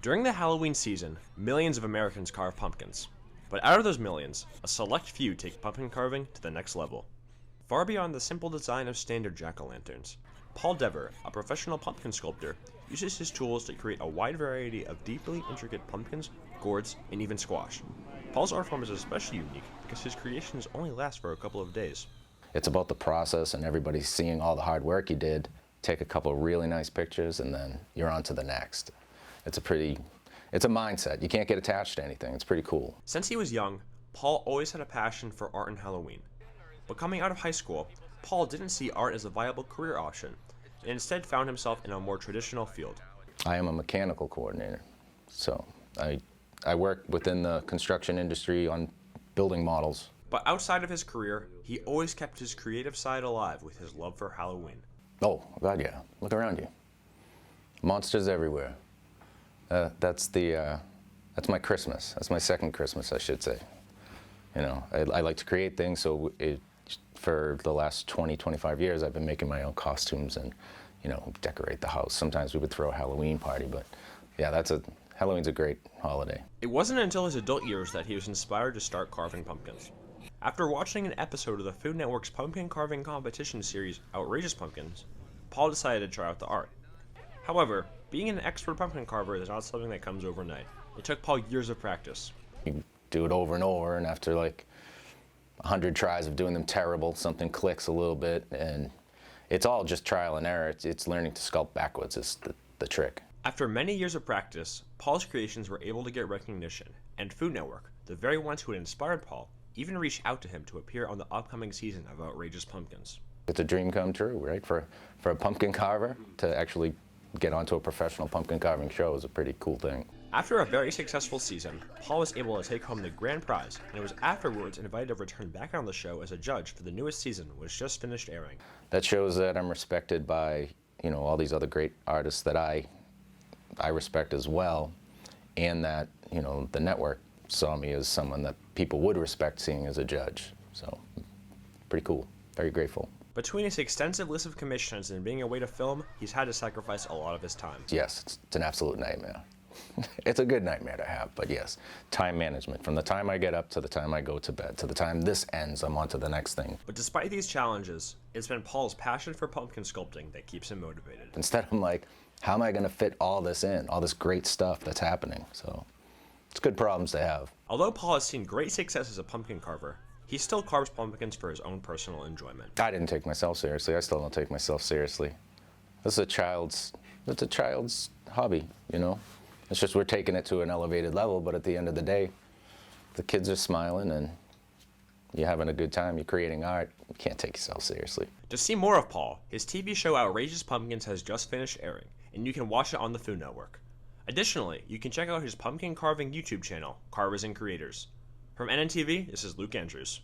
During the Halloween season, millions of Americans carve pumpkins. But out of those millions, a select few take pumpkin carving to the next level. Far beyond the simple design of standard jack-o'-lanterns, Paul Dever, a professional pumpkin sculptor, uses his tools to create a wide variety of deeply intricate pumpkins, gourds, and even squash. Paul's art form is especially unique because his creations only last for a couple of days. It's about the process and everybody seeing all the hard work you did, take a couple of really nice pictures, and then you're on to the next. It's a mindset. You can't get attached to anything. It's pretty cool. Since he was young, Paul always had a passion for art and Halloween. But coming out of high school, Paul didn't see art as a viable career option, and instead found himself in a more traditional field. I am a mechanical coordinator, so I work within the construction industry on building models. But outside of his career, he always kept his creative side alive with his love for Halloween. Oh, God, yeah. Look around you. Monsters everywhere. That's my Christmas. That's my second Christmas, I should say. You know, I like to create things, so for the last 20, 25 years, I've been making my own costumes and, you know, decorate the house. Sometimes we would throw a Halloween party, but yeah, Halloween's a great holiday. It wasn't until his adult years that he was inspired to start carving pumpkins. After watching an episode of the Food Network's pumpkin carving competition series, Outrageous Pumpkins, Paul decided to try out the art. However, being an expert pumpkin carver is not something that comes overnight. It took Paul years of practice. You do it over and over, and after like 100 tries of doing them terrible, something clicks a little bit, and it's all just trial and error. It's learning to sculpt backwards is the trick. After many years of practice, Paul's creations were able to get recognition, and Food Network, the very ones who had inspired Paul, even reached out to him to appear on the upcoming season of Outrageous Pumpkins. It's a dream come true, right? For a pumpkin carver to actually get onto a professional pumpkin carving show is a pretty cool thing. After a very successful season, Paul was able to take home the grand prize, and was afterwards invited to return back on the show as a judge for the newest season, which just finished airing. That shows that I'm respected by, you know, all these other great artists that I respect as well, and that, you know, the network saw me as someone that people would respect seeing as a judge. So, pretty cool. Very grateful. Between his extensive list of commissions and being away to film, he's had to sacrifice a lot of his time. Yes, it's an absolute nightmare. It's a good nightmare to have, but yes, time management. From the time I get up to the time I go to bed, to the time this ends, I'm on to the next thing. But despite these challenges, it's been Paul's passion for pumpkin sculpting that keeps him motivated. Instead, I'm like, how am I going to fit all this in, all this great stuff that's happening? So, it's good problems to have. Although Paul has seen great success as a pumpkin carver, he still carves pumpkins for his own personal enjoyment. I didn't take myself seriously. I still don't take myself seriously. It's a child's hobby, you know? It's just we're taking it to an elevated level, but at the end of the day, the kids are smiling and you're having a good time, you're creating art. You can't take yourself seriously. To see more of Paul, his TV show Outrageous Pumpkins has just finished airing, and you can watch it on the Food Network. Additionally, you can check out his pumpkin carving YouTube channel, Carvers and Creators. From NNTV, this is Luke Andrews.